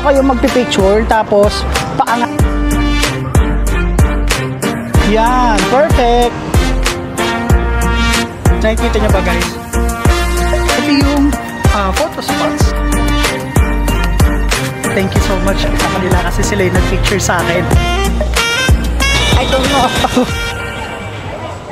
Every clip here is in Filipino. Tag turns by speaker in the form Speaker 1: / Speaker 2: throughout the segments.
Speaker 1: kayo magpipicture, tapos paangat. Yan, perfect. Nakikita nyo ba guys? Ito yung photo spots. Thank you so much sa kanila kasi sila yung nag-picture sa akin. I don't know.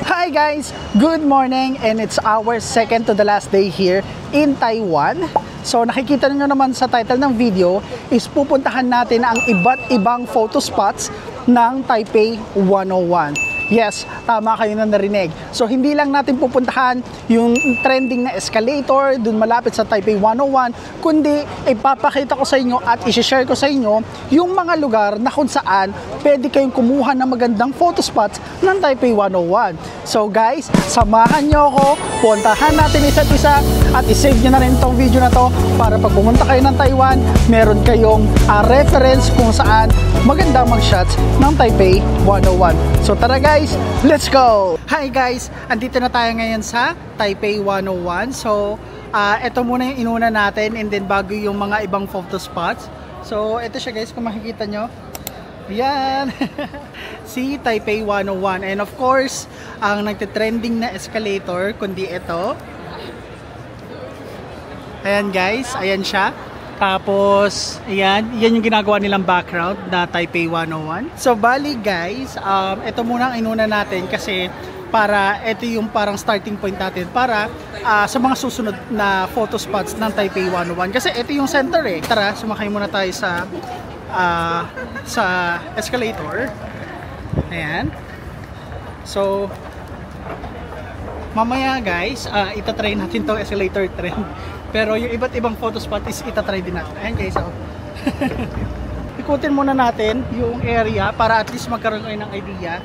Speaker 1: Hi guys! Good morning, and it's our second to the last day here in Taiwan. So nakikita niyo naman sa title ng video is pupuntahan natin ang iba't ibang photo spots ng Taipei 101. Yes, tama kayo na narinig. So hindi lang natin pupuntahan yung trending na escalator dun malapit sa Taipei 101, kundi ipapakita ko sa inyo at i-share ko sa inyo yung mga lugar na kung saan pwede kayong kumuha ng magandang photo spots ng Taipei 101. So guys, samahan nyo ako, puntahan natin isa't isa at isave nyo na rin itong video na to para pag pumunta kayo ng Taiwan, meron kayong reference kung saan magandang mag-shots ng Taipei 101. So tara guys, let's go! Hi guys! Andito na tayo ngayon sa Taipei 101. So, ito muna yung inuna natin and then bago yung mga ibang photo spots. So, ito siya guys kung makikita nyo. Yan! Si Taipei 101. And of course, ang nagtitrending na escalator, kundi ito. Ayan guys, ayan siya. Tapos, ayan, yan yung ginagawa nilang background na Taipei 101. So, bali guys, ito muna ang inuna natin kasi para ito yung parang starting point natin para sa mga susunod na photo spots ng Taipei 101. Kasi ito yung center eh. Tara, sumakay muna tayo sa escalator. Ayan. So, mamaya guys, itatry natin tong escalator trend. Pero yung iba't ibang photo spot is itatry din natin. Ayan guys, oh. Ikutin muna natin yung area para at least magkaroon kayo ng idea.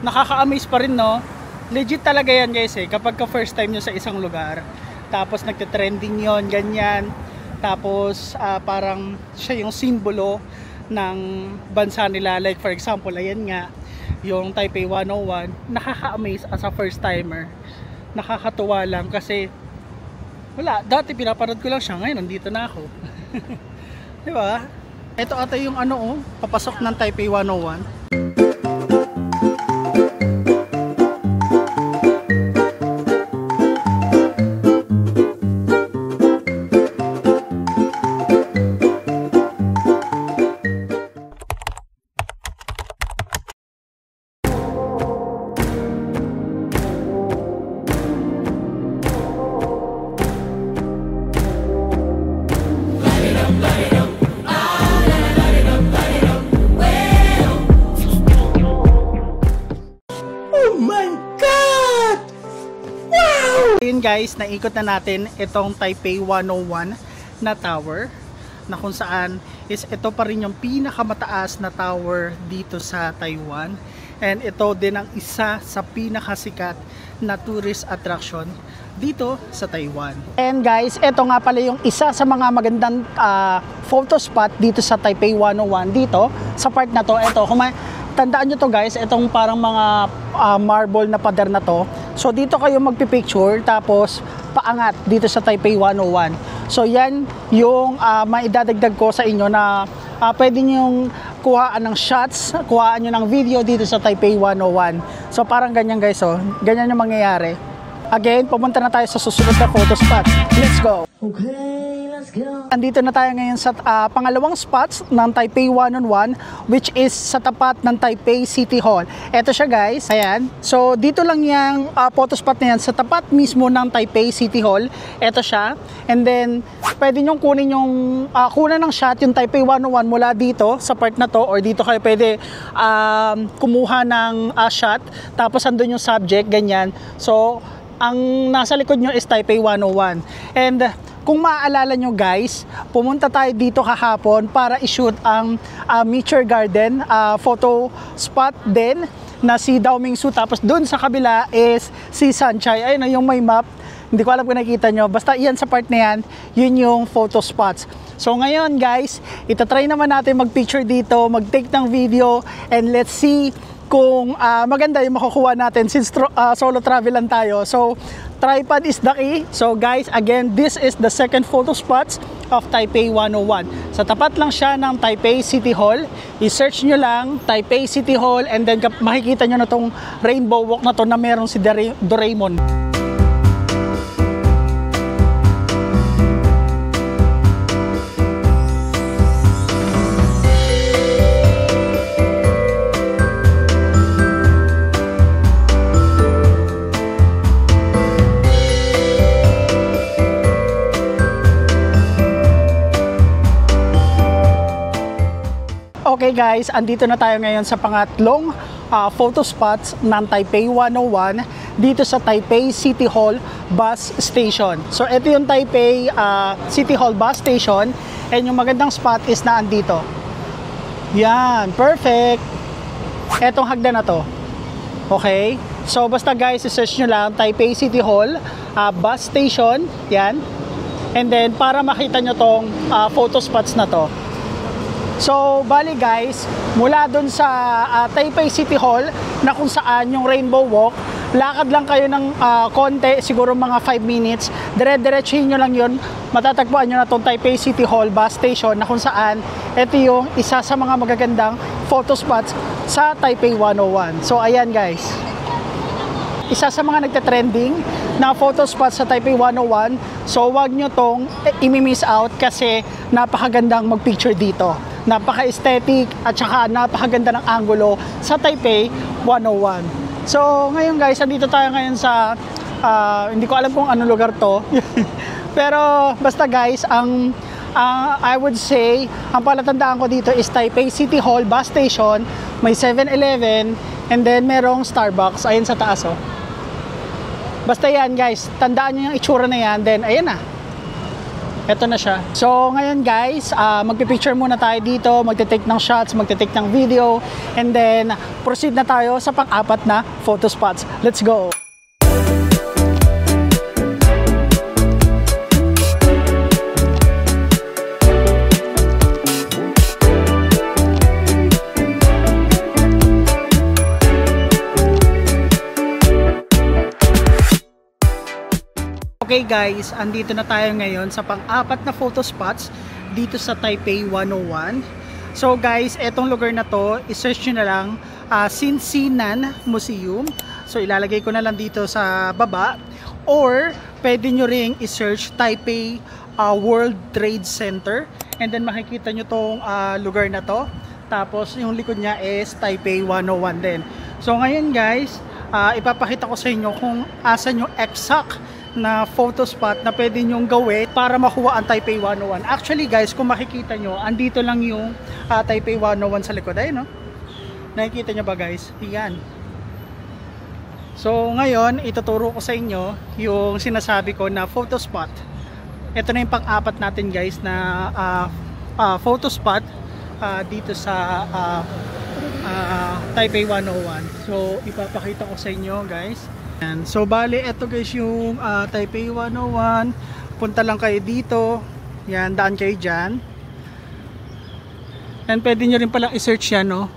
Speaker 1: Nakaka-amaze pa rin, no? Legit talaga yan guys eh. Kapag ka first time nyo sa isang lugar, tapos nagte-trending yon, ganyan. Tapos parang siya yung simbolo ng bansa nila, like for example ayan nga yung Taipei 101. Nakaka-amaze as a first timer, nakakatuwa lang kasi wala, dati pinapanood ko lang siya, ngayon nandito na ako. Diba? Ito ata yung papasok ng Taipei 101. Guys, naikot na natin itong Taipei 101 na tower na kung saan is ito pa rin yung pinakamataas na tower dito sa Taiwan, and ito din ang isa sa pinakasikat na tourist attraction dito sa Taiwan. And guys, ito nga pala yung isa sa mga magandang photo spot dito sa Taipei 101 dito sa part na to. Ito, tandaan nyo to guys, itong parang mga marble na pader na to. So dito kayo magpipicture tapos paangat dito sa Taipei 101. So yan yung maidadagdag ko sa inyo na pwede nyong kuhaan ng shots, kuhaan nyo ng video dito sa Taipei 101. So parang ganyan guys, oh. Ganyan yung mangyayari. Again, pumunta na tayo sa susunod na photo spot. Let's go! Okay, let's go! Andito na tayo ngayon sa pangalawang spots ng Taipei 101, which is sa tapat ng Taipei City Hall. Ito siya guys, ayan. So dito lang yung photo spot na yan sa tapat mismo ng Taipei City Hall. Ito siya. And then, pwede nyong kunin yung kunan ng shot yung Taipei 101 mula dito sa part na to, or dito kayo pwede kumuha ng shot. Tapos andun yung subject, ganyan. So, ang nasa likod nyo is Taipei 101. And kung maaalala nyo guys, pumunta tayo dito kahapon para i-shoot ang Nature Garden photo spot din na si Daomingsu. Tapos dun sa kabila is si Sanchay. Ayun yung may map. Hindi ko alam kung nakita nyo. Basta iyan sa part na yan, yun yung photo spots. So ngayon guys, itatry naman natin mag-picture dito, mag-take ng video, and let's see kung maganda yung makukuha natin since solo travel lang tayo. So tripod is the key. So guys, again, this is the second photo spots of Taipei 101. Sa tapat lang siya ng Taipei City Hall. I-search nyo lang Taipei City Hall and then makikita nyo na tong rainbow walk na to na meron si Doraemon. Okay guys, andito na tayo ngayon sa pangatlong photo spots ng Taipei 101 dito sa Taipei City Hall Bus Station. So ito yung Taipei City Hall Bus Station and yung magandang spot is na andito. Yan, perfect! Etong hagdan na to. Okay? So basta guys, i-search nyo lang Taipei City Hall Bus Station. Yan. And then para makita nyo tong photo spots na to. So, bali guys, mula dun sa Taipei City Hall na kung saan yung Rainbow Walk, lakad lang kayo ng konti, siguro mga 5 minutes, dire-diretsuhin nyo lang yun, matatagpuan nyo na itong Taipei City Hall Bus Station na kung saan ito yung isa sa mga magagandang photo spots sa Taipei 101. So, ayan guys. Isa sa mga nagte-trending na photo spots sa Taipei 101. So, wag nyo tong i-miss out kasi napakagandang mag-picture dito. Napaka-aesthetic at saka napakaganda ng angulo sa Taipei 101. So, ngayon guys, andito tayo ngayon sa hindi ko alam kung anong lugar to. Pero basta guys, I would say, ang palatandaan ko dito is Taipei City Hall Bus Station. May 7-Eleven and then merong Starbucks. Ayun sa taas oh. Basta yan guys, tandaan nyo yung itsura na yan. Then ayan na. Ito na siya. So ngayon guys, magpipicture muna tayo dito, magte-take ng shots, magte-take ng video, and then proceed na tayo sa pang-apat na photo spots. Let's go! Okay guys, andito na tayo ngayon sa pang-apat na photo spots dito sa Taipei 101. So guys, etong lugar na to, i-search nyo na lang Xinxinan Museum. So ilalagay ko na lang dito sa baba. Or pwede nyo ring i-search Taipei World Trade Center. And then makikita nyo tong lugar na to. Tapos yung likod niya is Taipei 101 din. So ngayon guys, ipapakita ko sa inyo kung asan yung exact na photo spot na pwede nyong gawin para makuha ang Taipei 101. Actually guys, kung makikita nyo, andito lang yung Taipei 101 sa likod. Ayun no? Nakikita nyo ba guys? Yan. So ngayon, ituturo ko sa inyo yung sinasabi ko na photo spot. Ito na yung pang-apat natin guys na photo spot dito sa Taipei 101. So ipapakita ko sa inyo guys. And so bali, ito guys yung Taipei 101. Punta lang kayo dito. Yan, daan kayo dyan. And pwede nyo rin palang i-search yan, no?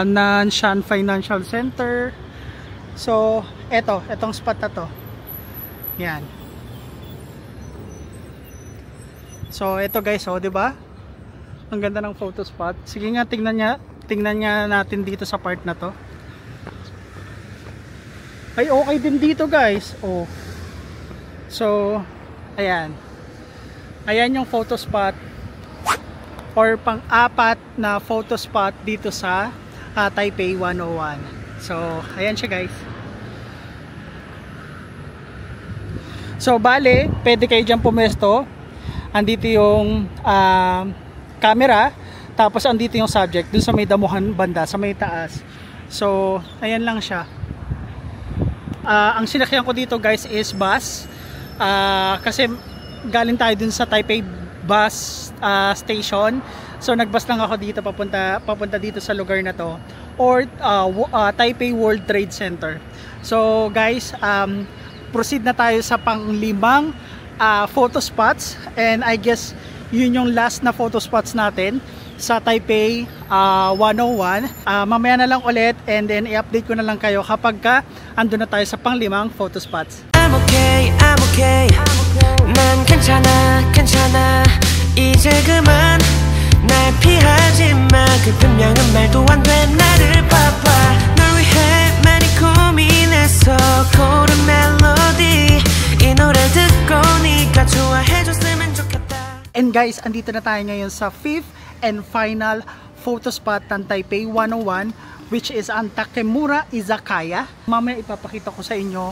Speaker 1: Nanshan Financial Center. So, etong spot na to. Yan. So, ito guys, oh, 'di ba? Ang ganda ng photo spot. Sige nga, tingnan niya natin dito sa part na to. Ay, okay din dito guys. Oh. So, ayan. Ayan yung photo spot or pang-apat na photo spot dito sa Taipei 101. So, ayan siya guys. So, bale, pwede kayo dyan pumesto. Andito yung camera. Tapos, andito yung subject. Dun sa may damuhan banda, sa may taas. So, ayan lang siya. Ang sinakyan ko dito guys is bus kasi galing tayo dun sa Taipei bus station. So nagbus lang ako dito papunta dito sa lugar na to or Taipei World Trade Center. So guys, proceed na tayo sa pang-limang photo spots and I guess yun yung last na photo spots natin sa Taipei 101. Mamaya na lang ulit, and then i-update ko na lang kayo kapag andun na tayo sa pang-limang photo spots.
Speaker 2: I'm okay. 난 괜찮아. 이제 그만 날 피하지 마. 그 분명한 말도 안 돼. 나를 봐봐. 널 위해 많이 고민했어. 고른 멜로디 이 노래 듣고 네가 좋아해줬으면 좋겠다.
Speaker 1: And guys, andito na tayo ngayon sa 5th and final photo spot ng Taipei 101, which is ang Takemura Izakaya. Mamaya ipapakita ko sa inyo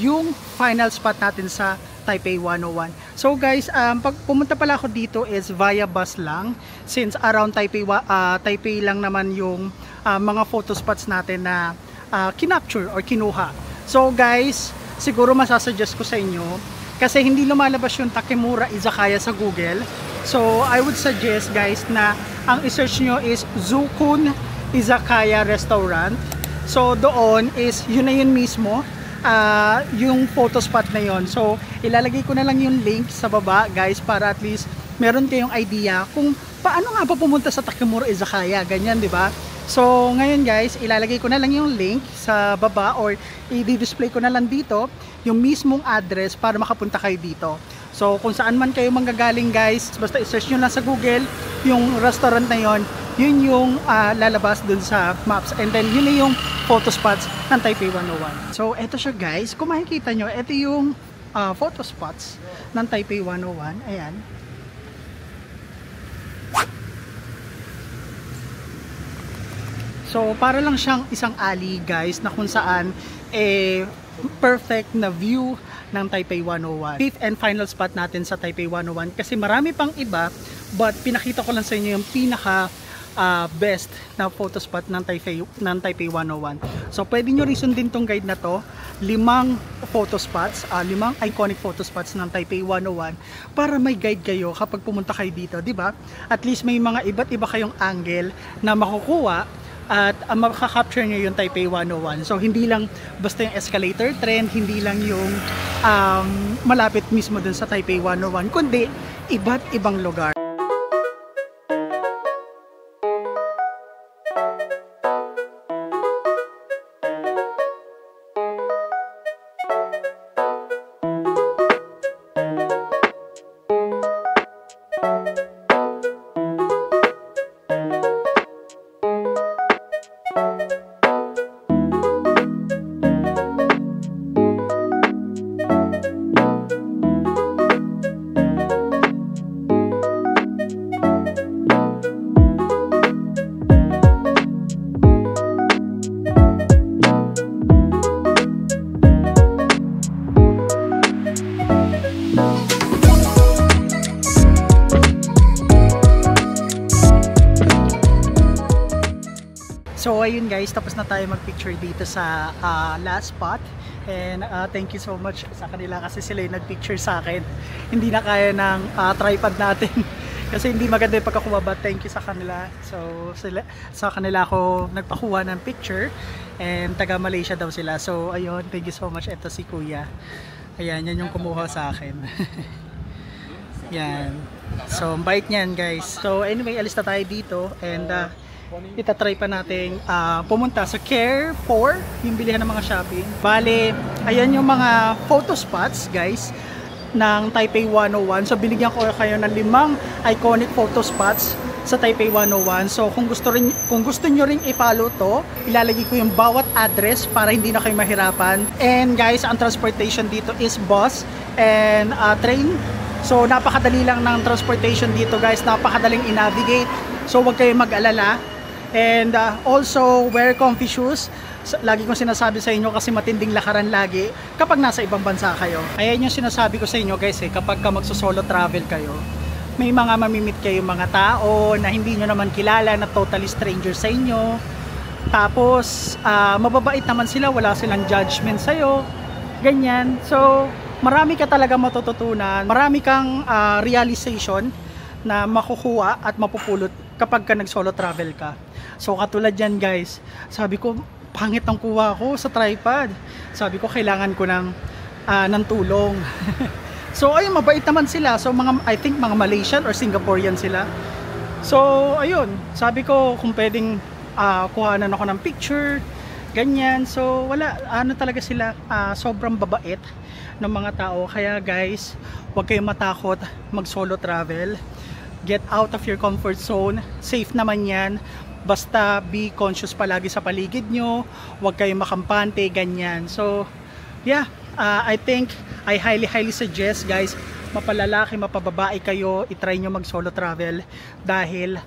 Speaker 1: yung final spot natin sa Taipei 101. So guys, pag pumunta pala ako dito is via bus lang, since around Taipei lang naman yung mga photo spots natin na kinapture or kinuha. So guys, siguro masasuggest ko sa inyo, kasi hindi lumalabas yung Takemura Izakaya sa Google. So I would suggest guys na ang i-search nyo is Zukun Izakaya Restaurant. So doon is yun na yun mismo, yung photo spot na yun. So ilalagay ko na lang yung link sa baba guys, para at least meron kayong idea kung paano nga pa pumunta sa Takemura Izakaya, ganyan, di ba? So ngayon guys, ilalagay ko na lang yung link sa baba, or i-display ko na lang dito yung mismong address para makapunta kayo dito. So kung saan man kayo manggagaling guys, basta i-search nyo lang sa Google yung restaurant na yon, yun yung lalabas dun sa maps, and then yun na yung photo spots ng Taipei 101. So eto siya guys, kung makikita nyo, eto yung photo spots ng Taipei 101. Ayan. So para lang siyang isang alley guys, na kung saan perfect na view ng Taipei 101. 5th and final spot natin sa Taipei 101, kasi marami pang iba, but pinakita ko lang sa inyo yung pinaka best na photo spot ng Taipei 101. So pwede nyo rin sundin tong guide na to, 5 photo spots, 5 iconic photo spots ng Taipei 101, para may guide kayo kapag pumunta kayo dito, di ba? At least may mga iba't iba kayong angle na makukuha at makaka-capture nyo yung Taipei 101. So hindi lang basta yung escalator trend, hindi lang yung malapit mismo dun sa Taipei 101, kundi iba't ibang lugar. So ayun guys, tapos na tayo magpicture dito sa last spot, and thank you so much sa kanila, kasi sila yung nagpicture sa akin. Hindi na kaya ng tripod natin kasi hindi maganda yung pagkakuha, but thank you sa kanila. So sa kanila ako nagpakuha ng picture, and taga Malaysia daw sila. So ayun, thank you so much. Ito si Kuya, ayan, yan yung kumuha sa akin. Yan, so bait niyan guys. So anyway, alis na tayo dito, and itatry pa natin pumunta sa Care 4, yung bilihan ng mga shopping. Bale, ayan yung mga photo spots guys ng Taipei 101. So binigyan ko kayo ng 5 iconic photo spots sa Taipei 101. So kung gusto nyo ring i-follow to, ilalagay ko yung bawat address para hindi na kayo mahirapan. And guys, ang transportation dito is bus and train. So napakadali lang ng transportation dito guys, napakadaling i-navigate. So wag kayong mag-alala. And also wear comfy shoes. Lagi kong sinasabi sa inyo, kasi matinding lakaran lagi kapag nasa ibang bansa kayo. Ayan yung sinasabi ko sa inyo guys, kapag ka magso-solo travel kayo, may mga mamimit kayo mga tao na hindi nyo naman kilala, na totally stranger sa inyo. Tapos mababait naman sila, wala silang judgment sa'yo, ganyan. So marami ka talaga matututunan, marami kang realization na makukuha at mapupulot kapag ka nag-solo travel ka. So katulad yan guys, sabi ko pangit ang kuha ko sa tripod. Sabi ko kailangan ko ng tulong. So ayun, mabait naman sila. So I think mga Malaysian or Singaporean sila. So, ayun. Sabi ko kung pwedeng kuhanan ako ng picture, ganyan. So, wala. Ano talaga sila, sobrang babait ng mga tao. Kaya guys, huwag kayong matakot mag-solo travel. Get out of your comfort zone. Safe naman yan. Basta be conscious palagi sa paligid nyo. Huwag kayong makampante, ganyan. So, yeah. I think, I highly suggest guys, mapalalaki, mapababae kayo, itry nyo mag solo travel dahil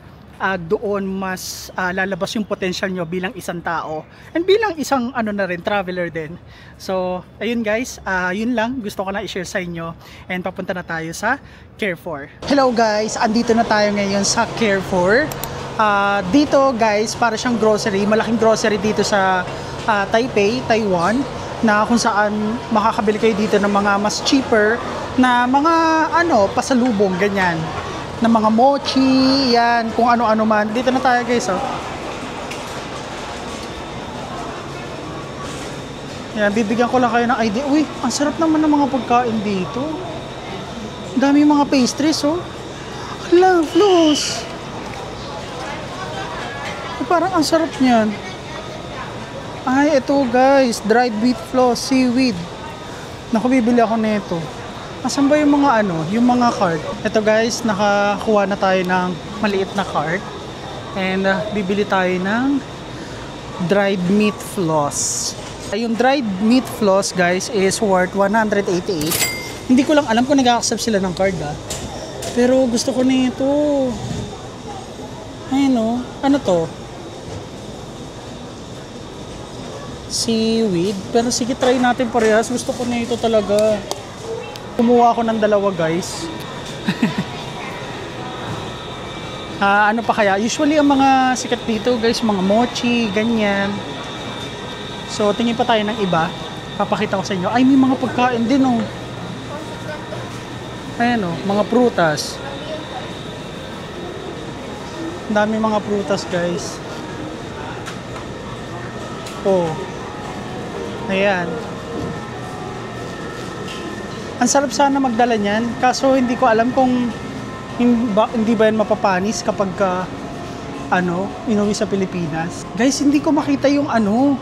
Speaker 1: doon mas lalabas yung potential nyo bilang isang tao and bilang isang ano na rin, traveler din. So ayun guys, yun lang gusto ko na i-share sa inyo and papunta na tayo sa Carrefour. Hello guys, andito na tayo ngayon sa Carrefour. Dito guys, para siyang grocery, malaking grocery dito sa Taipei, Taiwan, na kung saan makakabili kayo dito ng mga mas cheaper na mga ano, pasalubong, ganyan, na mga mochi, yan, kung ano-ano man. Dito na tayo guys, oh. Yan, bibigyan ko lang kayo ng idea. Uy, ang sarap naman ng mga pagkain dito. Dami mga pastries, oh. Hala, floss. Parang ang sarap niyan. Ay, ito guys, dried wheat floss, seaweed. Naku, bibili ako nito. Asan ba yung mga ano, yung mga cart? Ito guys, nakakuha na tayo ng maliit na cart. And bibili tayo ng dried meat floss. Yung dried meat floss guys is worth 188. Hindi ko lang alam kung nag-accept sila ng card pero gusto ko nito. Ayun o, ano to? Seaweed. Pero sige, try natin parehas. Gusto ko na ito talaga. Kumuha ako ng dalawa guys. Ano pa kaya? Usually ang mga sikat dito guys, mga mochi, ganyan. So tingin pa tayo ng iba. Papakita ko sa inyo. Ay, may mga pagkain din oh. Ayan oh, mga prutas. Ang dami mga prutas guys. Oh. Ayan. Ang sarap sana magdala niyan, kaso hindi ko alam kung hindi ba yan mapapanis kapag ano, inuwi sa Pilipinas. Guys, hindi ko makita yung ano,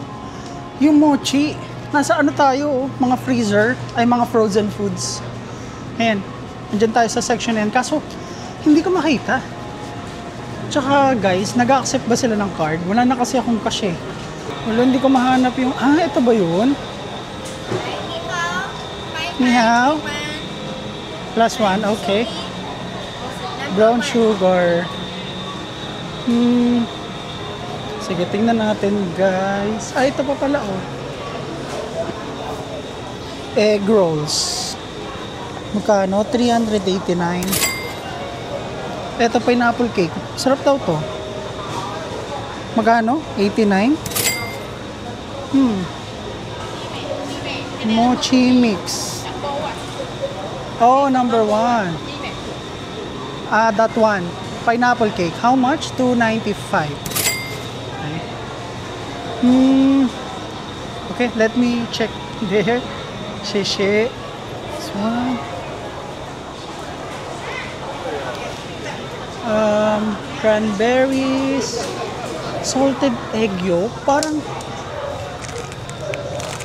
Speaker 1: yung mochi. Nasa ano tayo, oh, mga freezer, ay mga frozen foods. Ayan, andyan tayo sa section yan, kaso hindi ko makita. Tsaka guys, nag-accept ba sila ng card? Wala na kasi akong cash eh. Wala, hindi ko mahanap yung... ito ba yun? Ni hao? +1, okay. Brown sugar. Sige, tingnan natin guys. Ito pa pala oh. Egg rolls. Magkano? 389. Ito, pineapple cake. Sarap daw to. Magkano? 89? Mochi mix. Oh, number 1. That one. Pineapple cake. How much? 295. Okay. Okay, let me check there. Sheshe. This one. Cranberries. Salted egg yolk. Parang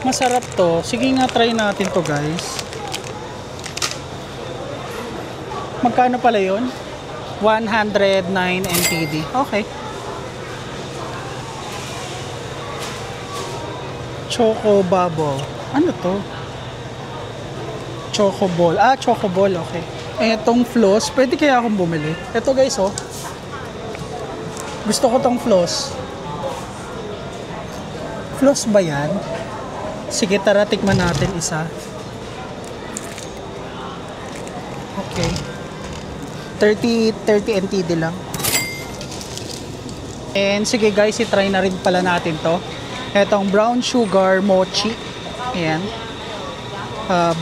Speaker 1: masarap to. Sige nga, try natin to guys. Magkano pala yun? 109 NTD. Okay. Choco bubble. Ano to? Choco ball. Choco ball. Okay. Etong floss. Pwede kaya akong bumili? Ito guys oh. Gusto ko tong floss. Floss ba yan? Sige, tara, tikman natin isa. Okay. 30 NTD lang. And sige guys, i-try na rin pala natin to. Etong brown sugar mochi. Ayan.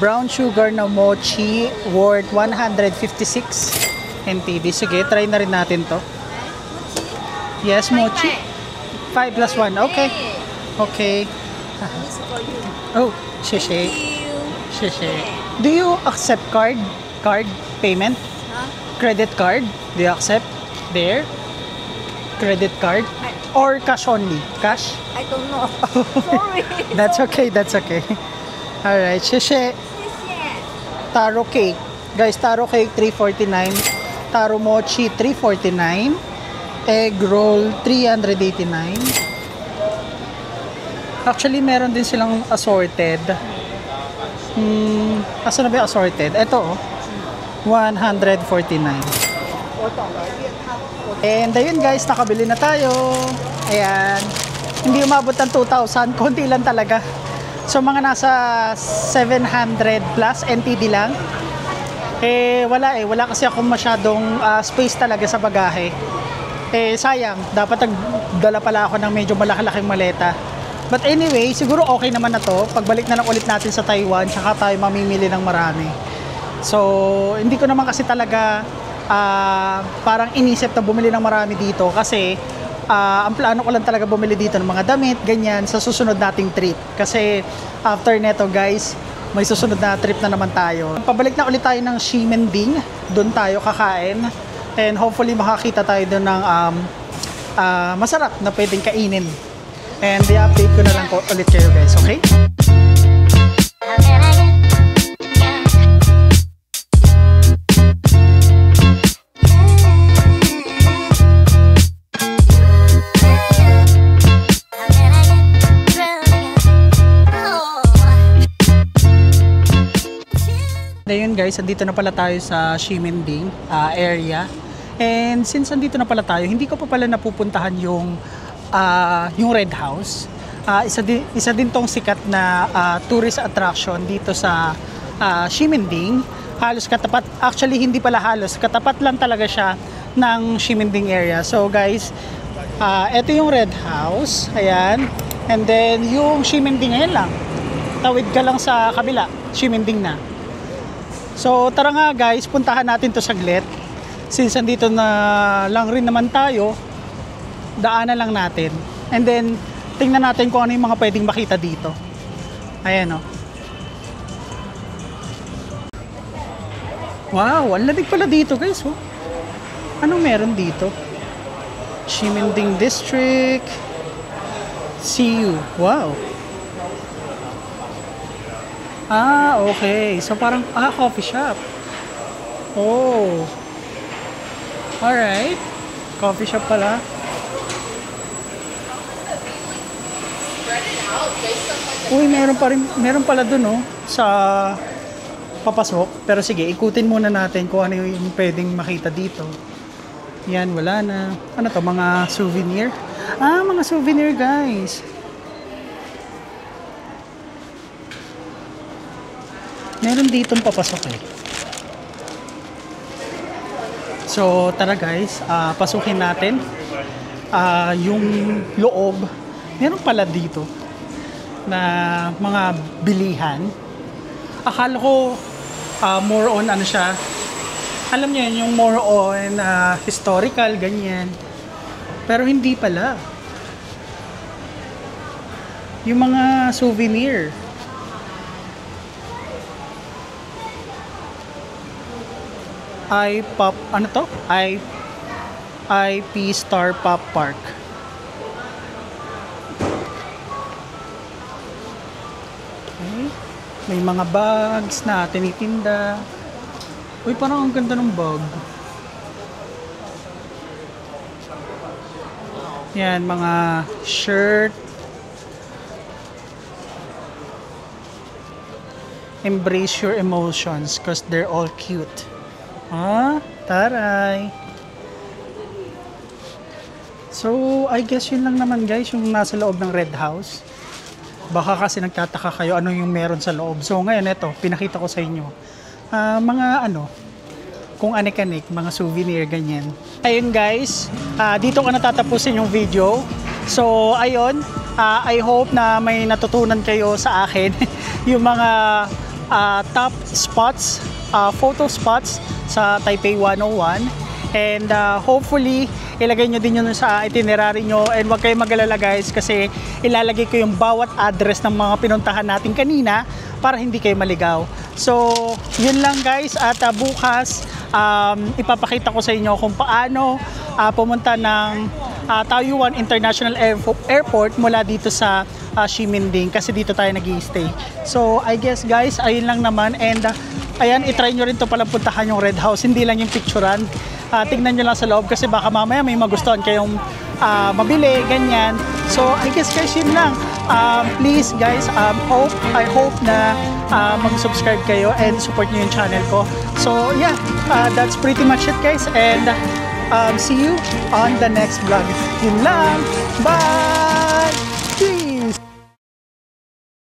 Speaker 1: Brown sugar na mochi worth 156 NTD. Sige, try na rin natin to. Yes, mochi. 5 plus 1. Okay. Okay. Oh, sheshe. Sheshe. Do you accept card payment? Credit card? Do you accept? there? Credit card? Or cash only? Cash?
Speaker 3: I don't know. Sorry.
Speaker 1: That's okay, that's okay. Alright, sheshe. Taro cake. Guys, taro cake 349. Taro mochi 349. Egg roll 389. Actually, meron din silang assorted. Asa na ba yung assorted? Ito oh. 149. And ayun guys, nakabili na tayo. Ayan. Hindi umabot ng 2,000. Konti lang talaga. So mga nasa 700 plus NTD lang. Wala kasi akong masyadong space talaga sa bagahe. Sayang, dapat nagdala pala ako ng medyo malaki-laking maleta. But anyway, siguro okay naman na to. Pagbalik na lang ulit natin sa Taiwan, tsaka tayo mamimili ng marami. So, hindi ko naman kasi talaga parang inisip na bumili ng marami dito kasi ang plano ko lang talaga bumili dito ng mga damit, ganyan, sa susunod nating trip. Kasi after neto guys, may susunod na trip na naman tayo. Pabalik na ulit tayo ng Ximending, doon tayo kakain. And hopefully makakita tayo doon ng masarap na pwedeng kainin. And i-update ko na lang ulit kayo guys, okay? Ayun guys, andito na pala tayo sa Ximending area. And since andito na pala tayo, hindi ko pa pala napupuntahan yung Red House. Isa din tong sikat na tourist attraction dito sa Ximending. Halos katapat, actually hindi pala halos, katapat lang talaga siya ng Ximending area. So guys, ito yung Red House, ayan. And then yung Ximending, ayan lang. Tawid ka lang sa kabila, Ximending na. So tara nga guys, puntahan natin to saglit. Since andito na lang rin naman tayo, daanan lang natin. And then tingnan natin kung ano yung mga pwedeng makita dito. Ayan o. Wow, ang lamig pala dito guys oh. Anong meron dito? Ximending District. See you. Wow. Okay. So parang, coffee shop. Oh. Alright. Coffee shop pala. Uy, meron pala dun, oh, sa papasok. Pero sige, ikutin muna natin kung ano yung pwedeng makita dito. Yan, wala na. Ano to, mga souvenir? Mga souvenir, guys. Meron ditong papasok eh. So tara guys, pasukin natin yung loob. Meron pala dito na mga bilihan. Akala ko more on ano siya. Alam niyo yun, yung more on historical, ganyan. Pero hindi pala. Yung mga souvenir. Ano to? IP Star Pop Park. Okay. May mga bags na tinitinda. Uy, parang ang ganda ng bag. Yan, mga shirt. Embrace your emotions because they're all cute. Taray. So, I guess yun lang naman guys, yung nasa loob ng Red House. Baka kasi nagtataka kayo ano yung meron sa loob. So, ngayon ito, pinakita ko sa inyo. Mga ano, kung anik-anik, mga souvenir, ganyan. Ayun guys, dito ko natatapusin yung video. So, ayun, I hope na may natutunan kayo sa akin. Yung mga top spots, photo spots sa Taipei 101, and hopefully ilagay nyo din yun sa itinerary nyo, and huwag kayong mag-alala guys kasi ilalagay ko yung bawat address ng mga pinuntahan natin kanina para hindi kayo maligaw. So yun lang guys, at bukas ipapakita ko sa inyo kung paano pumunta ng Taoyuan International Airport mula dito sa Ximending kasi dito tayo nag-i-stay. So I guess guys, ayun lang naman, and ayan, itry nyo rin to palang puntahan yung Red House, hindi lang yung picturean. Tignan nyo lang sa loob kasi baka mamaya may magustuhan kayong mabili, ganyan. So I guess guys, yun lang. Please guys, I hope na mag-subscribe kayo and support nyo yung channel ko. So yeah, that's pretty much it guys, and see you on the next vlog. Yun lang, bye!